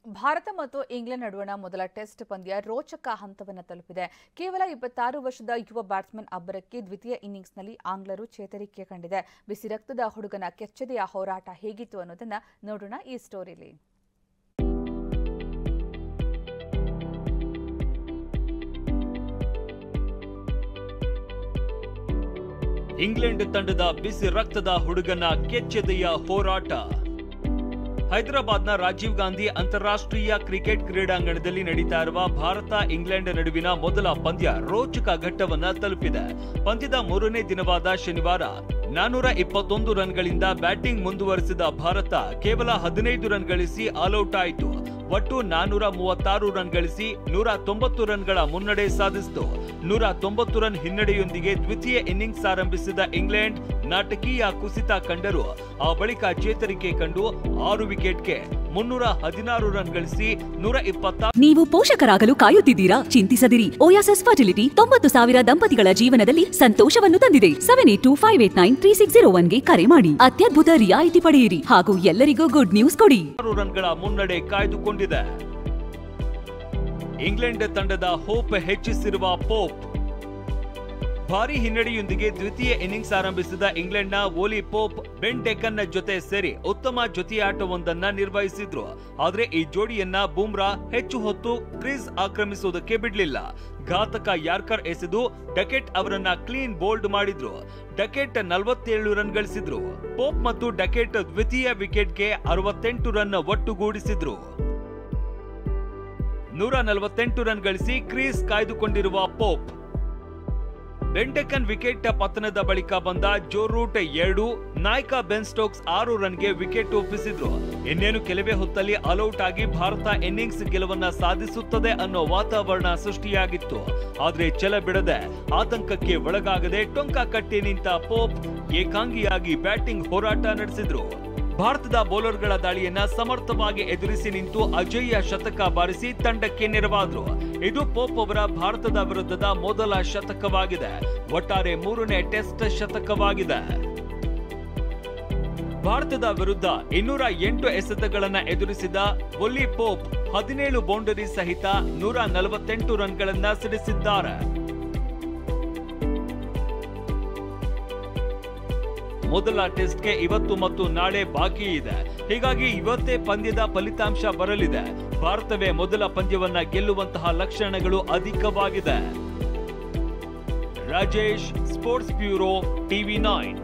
ಭಾರತ ಮತ್ತು ಇಂಗ್ಲೆಂಡ್ ನಡುವಣ ಮೊದಲ ಟೆಸ್ಟ್ ಪಂದ್ಯ ರೋಚಕ ಹಂತವನ್ನು ತಲುಪಿದೆ. ಕೇವಲ 26 ವರ್ಷದ ಯುವ ಬ್ಯಾಟ್ಸ್ಮನ್ ಅಬ್ಬರಕ್ಕೆ ದ್ವಿತೀಯ ಇನ್ನಿಂಗ್ಸ್ನಲ್ಲಿ ಆಂಗ್ಲರು ಚೇತರಿಕೆ ಕಂಡಿದೆ. ಬಿಸಿ ರಕ್ತದ ಹುಡುಗನ ಕೆಚ್ಚೆದೆಯ ಹೋರಾಟ ಹೇಗಿತ್ತು ಅನ್ನೋದನ್ನ ನೋಡೋಣ ಈ ಸ್ಟೋರಿಲಿ. ಇಂಗ್ಲೆಂಡ್ ತಂಡದ ಬಿಸಿ ರಕ್ತದ ಹುಡುಗನ ಕೆಚ್ಚೆದೆಯ ಹೋರಾಟ. ಹೈದರಾಬಾದ್ನ ರಾಜೀವ್ ಗಾಂಧಿ ಅಂತಾರಾಷ್ಟ್ರೀಯ ಕ್ರಿಕೆಟ್ ಕ್ರೀಡಾಂಗಣದಲ್ಲಿ ನಡೀತಾ ಇರುವ ಭಾರತ ಇಂಗ್ಲೆಂಡ್ ನಡುವಿನ ಮೊದಲ ಪಂದ್ಯ ರೋಚಕ ಘಟ್ಟವನ್ನ ತಲುಪಿದೆ. ಪಂದ್ಯದ ಮೂರನೇ ದಿನವಾದ ಶನಿವಾರ 421 ರನ್ಗಳಿಂದ ಬ್ಯಾಟಿಂಗ್ ಮುಂದುವರೆಸಿದ ಭಾರತ ಕೇವಲ 15 ರನ್ ಗಳಿಸಿ ಆಲ್ಔಟ್ ಆಯಿತು. ಒಟ್ಟು 436 ರನ್ ಗಳಿಸಿ 190 ರನ್ಗಳ ಮುನ್ನಡೆ ಸಾಧಿಸಿತು. 190 ರನ್ ಹಿನ್ನಡೆಯೊಂದಿಗೆ ದ್ವಿತೀಯ ಇನ್ನಿಂಗ್ಸ್ ಆರಂಭಿಸಿದ ಇಂಗ್ಲೆಂಡ್ ನಾಟಕೀಯ ಕುಸಿತ ಕಂಡರು. ಆ ಬಳಿಕ ಚೇತರಿಕೆ ಕಂಡು 6 ವಿಕೆಟ್ಗೆ 316 ರನ್ ಗಳಿಸಿ 126. ನೀವು ಪೋಷಕರಾಗಲು ಕಾಯುತ್ತಿದ್ದೀರಾ? ಚಿಂತಿಸದಿರಿ. ಓಯಾಸಿಸ್ ಫರ್ಟಿಲಿಟಿ 90,000 ದಂಪತಿಗಳ ಜೀವನದಲ್ಲಿ ಸಂತೋಷವನ್ನು ತಂದಿದೆ. 7825893601ಗೆ ಕರೆ ಮಾಡಿ ಅತ್ಯದ್ಭುತ ರಿಯಾಯಿತಿ ಪಡೆಯಿರಿ ಹಾಗೂ ಎಲ್ಲರಿಗೂ ಗುಡ್ ನ್ಯೂಸ್ ಕೊಡಿ. 6 ರನ್ಗಳ ಮುನ್ನಡೆ ಕಾಯ್ದುಕೊಂಡಿದೆ. ಇಂಗ್ಲೆಂಡ್ ತಂಡದ ಹೋಪ್ ಹೆಚ್ಚಿಸಿರುವ ಪೋಪ್. ಭಾರಿ ಹಿನ್ನಡೆಯೊಂದಿಗೆ ದ್ವಿತೀಯ ಇನ್ನಿಂಗ್ಸ್ ಆರಂಭಿಸಿದ ಇಂಗ್ಲೆಂಡ್ನ ಓಲಿ ಪೋಪ್ ಬೆನ್ ಡೆಕನ್ ಜೊತೆ ಸೇರಿ ಉತ್ತಮ ಜೊತೆಯಾಟವೊಂದನ್ನ ನಿರ್ವಹಿಸಿದ್ರು. ಆದ್ರೆ ಈ ಜೋಡಿಯನ್ನ ಬೂಮ್ರಾ ಹೆಚ್ಚು ಹೊತ್ತು ಕ್ರೀಸ್ ಆಕ್ರಮಿಸುವುದಕ್ಕೆ ಬಿಡಲಿಲ್ಲ. ಘಾತಕ ಯಾರ್ಕರ್ ಎಸೆದು ಡಕೆಟ್ ಅವರನ್ನ ಕ್ಲೀನ್ ಬೋಲ್ಡ್ ಮಾಡಿದ್ರು. ಡಕೆಟ್ 47 ರನ್ ಗಳಿಸಿದ್ರು. ಪೋಪ್ ಮತ್ತು ಡಕೆಟ್ ದ್ವಿತೀಯ ವಿಕೆಟ್ಗೆ 68 ರನ್ ಒಟ್ಟುಗೂಡಿಸಿದ್ರು. 148 ರನ್ ಗಳಿಸಿ ಕ್ರೀಸ್ ಕಾಯ್ದುಕೊಂಡಿರುವ ಪೋಪ್. ಬೆನ್ ಡೆಕನ್ ವಿಕೆಟ್ ಪತನದ ಬಳಿಕ ಬಂದ ಜೋ ರೂಟ್ 2, ನಾಯಕ ಬೆನ್ ಸ್ಟೋಕ್ಸ್ 6 ರನ್ಗೆ ವಿಕೆಟ್ ಒಪ್ಪಿಸಿದ್ರು. ಇನ್ನೇನು ಕೆಲವೇ ಹೊತ್ತಲ್ಲಿ ಆಲ್ಔಟ್ ಆಗಿ ಭಾರತ ಇನ್ನಿಂಗ್ಸ್ ಗೆಲುವನ್ನ ಸಾಧಿಸುತ್ತದೆ ಅನ್ನೋ ವಾತಾವರಣ ಸೃಷ್ಟಿಯಾಗಿತ್ತು. ಆದ್ರೆ ಛಲ ಬಿಡದೆ ಆತಂಕಕ್ಕೆ ಒಳಗಾಗದೆ ಟೊಂಕ ಕಟ್ಟಿ ನಿಂತ ಪೋಪ್ ಏಕಾಂಗಿಯಾಗಿ ಬ್ಯಾಟಿಂಗ್ ಹೋರಾಟ ನಡೆಸಿದ್ರು. ಭಾರತದ ಬೌಲರ್ಗಳ ದಾಳಿಯನ್ನ ಸಮರ್ಥವಾಗಿ ಎದುರಿಸಿ ನಿಂತು ಅಜೇಯ ಶತಕ ಬಾರಿಸಿ ತಂಡಕ್ಕೆ ನೆರವಾದ್ರು. ಇದು ಪೋಪ್ ಅವರ ಭಾರತದ ವಿರುದ್ಧದ ಮೊದಲ ಶತಕವಾಗಿದೆ. ಒಟ್ಟಾರೆ 3ನೇ ಟೆಸ್ಟ್ ಶತಕವಾಗಿದೆ. ಭಾರತದ ವಿರುದ್ಧ 208 ಎಸೆತಗಳನ್ನ ಎದುರಿಸಿದ ಓಲಿ ಪೋಪ್ 17 ಬೌಂಡರಿ ಸಹಿತ 148 ರನ್ಗಳನ್ನ ಸಿಡಿಸಿದ್ದಾರೆ. ಮೊದಲ ಟೆಸ್ಟ್ಗೆ ಇವತ್ತು ಮತ್ತು ನಾಳೆ ಬಾಕಿ ಇದೆ. ಹೀಗಾಗಿ ಇವತ್ತೇ ಪಂದ್ಯದ ಫಲಿತಾಂಶ ಬರಲಿದೆ. ಭಾರತವೇ ಮೊದಲ ಪಂದ್ಯವನ್ನ ಗೆಲ್ಲುವಂತಹ ಲಕ್ಷಣಗಳು ಅಧಿಕವಾಗಿದೆ. Rajesh, sports bureau, TV9.